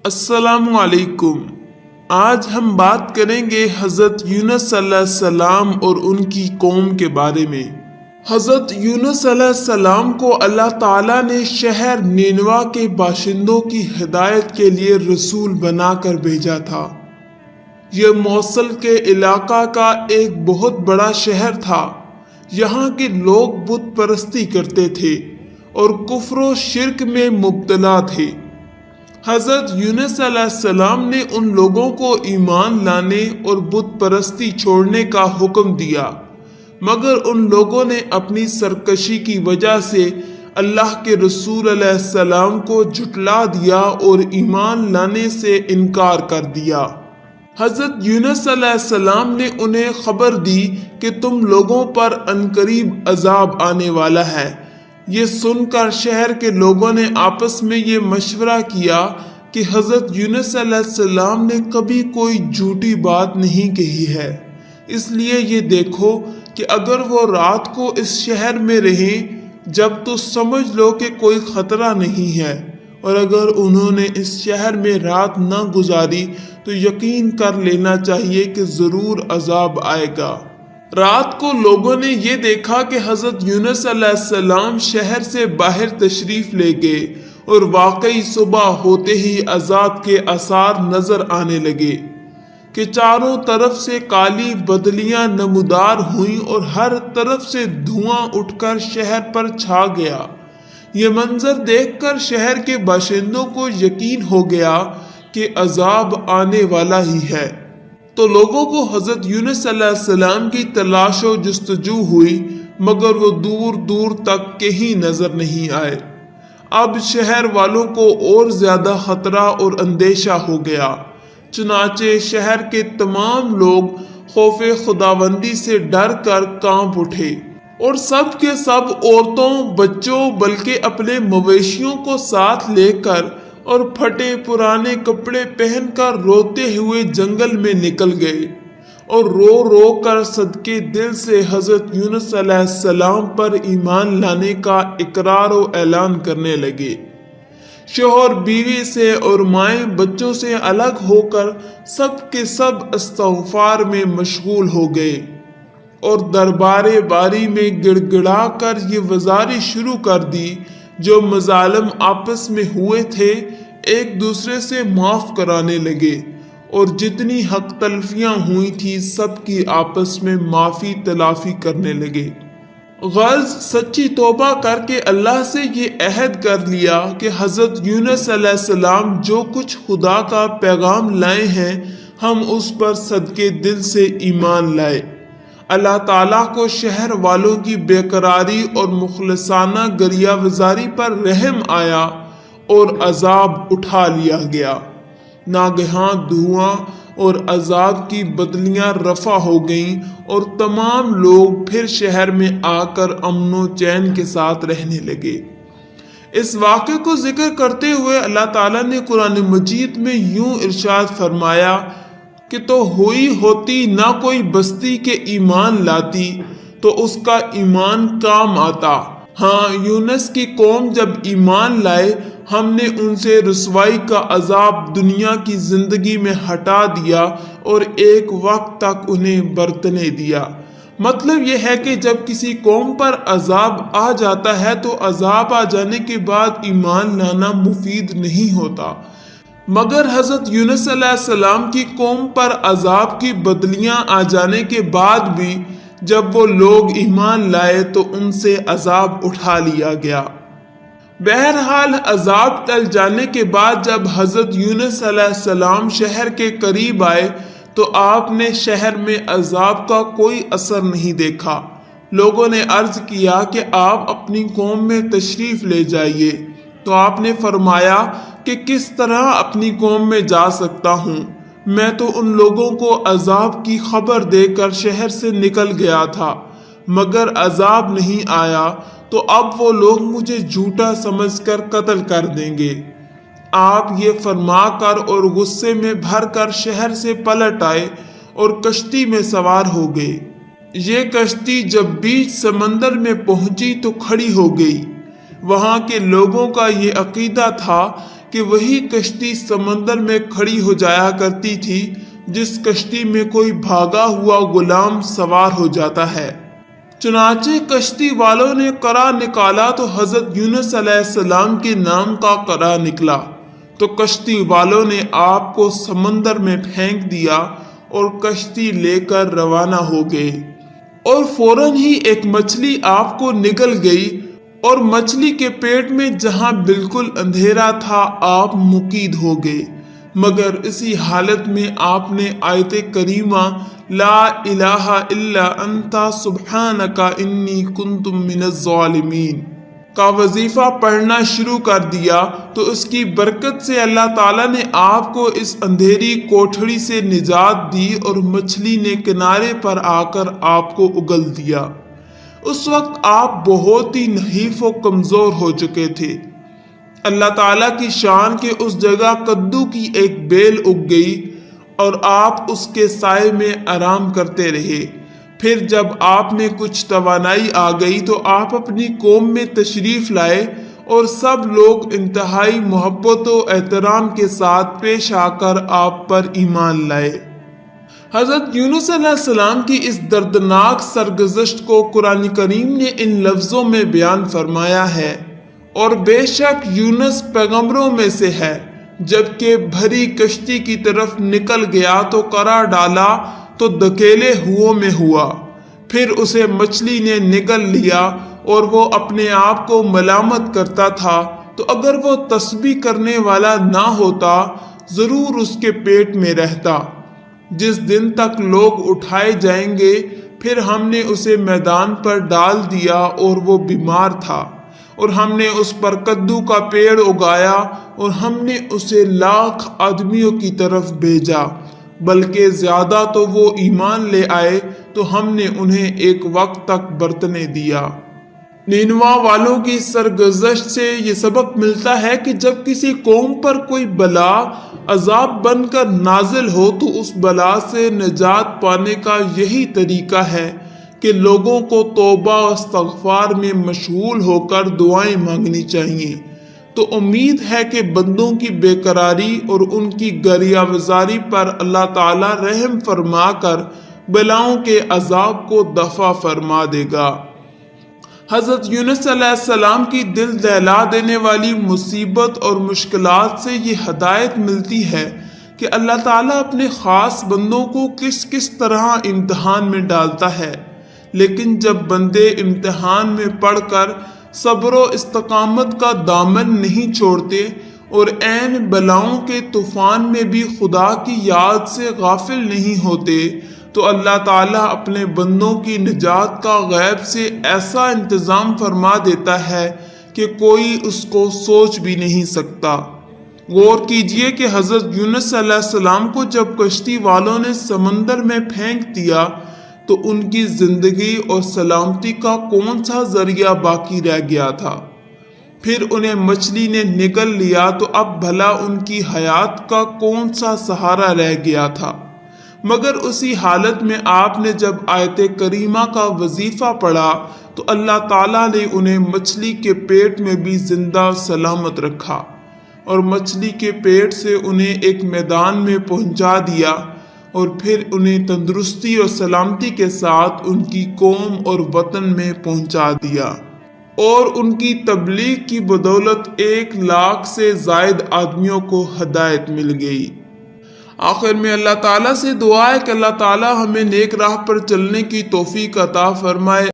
السلام علیکم۔ آج ہم بات کریں گے حضرت یونس علیہ السلام اور ان کی قوم کے بارے میں۔ حضرت یونس علیہ السلام کو اللہ تعالیٰ نے شہر نینوا کے باشندوں کی ہدایت کے لیے رسول بنا کر بھیجا تھا۔ یہ موصل کے علاقہ کا ایک بہت بڑا شہر تھا۔ یہاں کے لوگ بت پرستی کرتے تھے اور کفر و شرک میں مبتلا تھے۔ حضرت یونس علیہ السلام نے ان لوگوں کو ایمان لانے اور بت پرستی چھوڑنے کا حکم دیا، مگر ان لوگوں نے اپنی سرکشی کی وجہ سے اللہ کے رسول علیہ السلام کو جھٹلا دیا اور ایمان لانے سے انکار کر دیا۔ حضرت یونس علیہ السلام نے انہیں خبر دی کہ تم لوگوں پر عنقریب عذاب آنے والا ہے۔ یہ سن کر شہر کے لوگوں نے آپس میں یہ مشورہ کیا کہ حضرت یونس علیہ السلام نے کبھی کوئی جھوٹی بات نہیں کہی ہے، اس لیے یہ دیکھو کہ اگر وہ رات کو اس شہر میں رہیں جب تو سمجھ لو کہ کوئی خطرہ نہیں ہے، اور اگر انہوں نے اس شہر میں رات نہ گزاری تو یقین کر لینا چاہیے کہ ضرور عذاب آئے گا۔ رات کو لوگوں نے یہ دیکھا کہ حضرت یونس علیہ السلام شہر سے باہر تشریف لے گئے، اور واقعی صبح ہوتے ہی عذاب کے آثار نظر آنے لگے کہ چاروں طرف سے کالی بدلیاں نمودار ہوئیں اور ہر طرف سے دھواں اٹھ کر شہر پر چھا گیا۔ یہ منظر دیکھ کر شہر کے باشندوں کو یقین ہو گیا کہ عذاب آنے والا ہی ہے۔ تو لوگوں کو حضرت یونس علیہ السلام کی تلاش و جستجو ہوئی، مگر وہ دور دور تک کہیں نظر نہیں آئے۔ اب شہر والوں کو اور زیادہ خطرہ اور اندیشہ ہو گیا، چنانچہ شہر کے تمام لوگ خوف خداوندی سے ڈر کر کانپ اٹھے، اور سب کے سب عورتوں، بچوں، بلکہ اپنے مویشیوں کو ساتھ لے کر اور پھٹے پرانے کپڑے پہن کر روتے ہوئے جنگل میں نکل گئے، اور رو رو کر صدقے دل سے حضرت یونس علیہ السلام پر ایمان لانے کا اقرار و اعلان کرنے لگے۔ شوہر بیوی سے اور مائیں بچوں سے الگ ہو کر سب کے سب استغفار میں مشغول ہو گئے، اور دربار باری میں گڑ گڑا کر یہ گزارش شروع کر دی جو مظالم آپس میں ہوئے تھے ایک دوسرے سے معاف کرانے لگے، اور جتنی حق تلفیاں ہوئی تھی سب کی آپس میں معافی تلافی کرنے لگے۔ غرض سچی توبہ کر کے اللہ سے یہ عہد کر لیا کہ حضرت یونس علیہ السلام جو کچھ خدا کا پیغام لائے ہیں ہم اس پر صدقے دل سے ایمان لائے۔ اللہ تعالیٰ کو شہر والوں کی بے قراری اور مخلصانہ گریہ وزاری پر رحم آیا اور عذاب اٹھا لیا گیا۔ ناگہاں دھواں اور عذاب کی بدلیاں رفع ہو گئیں، اور تمام لوگ پھر شہر میں آ کر امن و چین کے ساتھ رہنے لگے۔ اس واقعے کو ذکر کرتے ہوئے اللہ تعالیٰ نے قرآن مجید میں یوں ارشاد فرمایا کہ تو ہوئی ہوتی نہ کوئی بستی کے ایمان لاتی تو اس کا ایمان کام آتا۔ ہاں، یونس کی قوم جب ایمان لائے ہم نے ان سے رسوائی کا عذاب دنیا کی زندگی میں ہٹا دیا اور ایک وقت تک انہیں برتنے دیا۔ مطلب یہ ہے کہ جب کسی قوم پر عذاب آ جاتا ہے تو عذاب آ جانے کے بعد ایمان لانا مفید نہیں ہوتا، مگر حضرت یونس علیہ السلام کی قوم پر عذاب کی بدلیاں آ جانے کے بعد بھی جب وہ لوگ ایمان لائے تو ان سے عذاب اٹھا لیا گیا۔ بہرحال عذاب ٹل جانے کے بعد جب حضرت یونس علیہ السلام شہر کے قریب آئے تو آپ نے شہر میں عذاب کا کوئی اثر نہیں دیکھا۔ لوگوں نے عرض کیا کہ آپ اپنی قوم میں تشریف لے جائیے، تو آپ نے فرمایا کہ کس طرح اپنی قوم میں جا سکتا ہوں، میں تو ان لوگوں کو عذاب کی خبر دے کر شہر سے نکل گیا تھا، مگر عذاب نہیں آیا، تو اب وہ لوگ مجھے جھوٹا سمجھ کر قتل کر دیں گے۔ آپ یہ فرما کر اور غصے میں بھر کر شہر سے پلٹ آئے اور کشتی میں سوار ہو گئے۔ یہ کشتی جب بیچ سمندر میں پہنچی تو کھڑی ہو گئی۔ وہاں کے لوگوں کا یہ عقیدہ تھا کہ وہی کشتی سمندر میں کھڑی ہو جایا کرتی تھی جس کشتی میں کوئی بھاگا ہوا غلام سوار ہو جاتا ہے۔ چنانچہ کشتی والوں نے قرع نکالا تو حضرت یونس علیہ السلام کے نام کا قرع نکلا، تو کشتی والوں نے آپ کو سمندر میں پھینک دیا اور کشتی لے کر روانہ ہو گئے، اور فوراً ہی ایک مچھلی آپ کو نگل گئی، اور مچھلی کے پیٹ میں جہاں بالکل اندھیرا تھا آپ مقید ہو گئے، مگر اسی حالت میں آپ نے آیت کریمہ لا الہ الا انت سبحانک انی کنت من الظالمین کا وظیفہ پڑھنا شروع کر دیا، تو اس کی برکت سے اللہ تعالیٰ نے آپ کو اس اندھیری کوٹھڑی سے نجات دی، اور مچھلی نے کنارے پر آ کر آپ کو اگل دیا۔ اس وقت آپ بہت ہی نحیف و کمزور ہو چکے تھے۔ اللہ تعالیٰ کی شان کے اس جگہ کدو کی ایک بیل اگ گئی اور آپ اس کے سائے میں آرام کرتے رہے۔ پھر جب آپ میں کچھ توانائی آ گئی تو آپ اپنی قوم میں تشریف لائے، اور سب لوگ انتہائی محبت و احترام کے ساتھ پیش آ کر آپ پر ایمان لائے۔ حضرت یونس علیہ السلام کی اس دردناک سرگزشت کو قرآن کریم نے ان لفظوں میں بیان فرمایا ہے، اور بے شک یونس پیغمبروں میں سے ہے، جبکہ بھری کشتی کی طرف نکل گیا تو قرع ڈالا تو دھکیلے میں ہوا، پھر اسے مچھلی نے نگل لیا، اور وہ اپنے آپ کو ملامت کرتا تھا، تو اگر وہ تسبیح کرنے والا نہ ہوتا ضرور اس کے پیٹ میں رہتا۔ جس دن تک لوگ اٹھائے جائیں گے پھر ہم نے اسے میدان پر ڈال دیا، اور وہ بیمار تھا، اور ہم نے اس پر کدو کا پیڑ اگایا، اور ہم نے اسے 1,00,000 آدمیوں کی طرف بھیجا، بلکہ زیادہ تو وہ ایمان لے آئے تو ہم نے انہیں ایک وقت تک برتنے دیا۔ نینوا والوں کی سرگزشت سے یہ سبق ملتا ہے کہ جب کسی قوم پر کوئی بلا عذاب بن کر نازل ہو تو اس بلا سے نجات پانے کا یہی طریقہ ہے کہ لوگوں کو توبہ و استغفار میں مشغول ہو کر دعائیں مانگنی چاہیے۔ تو امید ہے کہ بندوں کی بے قراری اور ان کی گریہ وزاری پر اللہ تعالی رحم فرما کر بلاؤں کے عذاب کو دفع فرما دے گا۔ حضرت یونس علیہ السلام کی دل دہلا دینے والی مصیبت اور مشکلات سے یہ ہدایت ملتی ہے کہ اللہ تعالیٰ اپنے خاص بندوں کو کس کس طرح امتحان میں ڈالتا ہے، لیکن جب بندے امتحان میں پڑھ کر صبر و استقامت کا دامن نہیں چھوڑتے اور عین بلاؤں کے طوفان میں بھی خدا کی یاد سے غافل نہیں ہوتے، تو اللہ تعالیٰ اپنے بندوں کی نجات کا غیب سے ایسا انتظام فرما دیتا ہے کہ کوئی اس کو سوچ بھی نہیں سکتا۔ غور کیجئے کہ حضرت یونس علیہ السلام کو جب کشتی والوں نے سمندر میں پھینک دیا تو ان کی زندگی اور سلامتی کا کون سا ذریعہ باقی رہ گیا تھا؟ پھر انہیں مچھلی نے نگل لیا تو اب بھلا ان کی حیات کا کون سا سہارا رہ گیا تھا؟ مگر اسی حالت میں آپ نے جب آیت کریمہ کا وظیفہ پڑھا تو اللہ تعالیٰ نے انہیں مچھلی کے پیٹ میں بھی زندہ سلامت رکھا، اور مچھلی کے پیٹ سے انہیں ایک میدان میں پہنچا دیا، اور پھر انہیں تندرستی اور سلامتی کے ساتھ ان کی قوم اور وطن میں پہنچا دیا، اور ان کی تبلیغ کی بدولت 1,00,000 سے زائد آدمیوں کو ہدایت مل گئی۔ آخر میں اللہ تعالیٰ سے دعا ہے کہ اللہ تعالیٰ ہمیں نیک راہ پر چلنے کی توفیق عطا فرمائے۔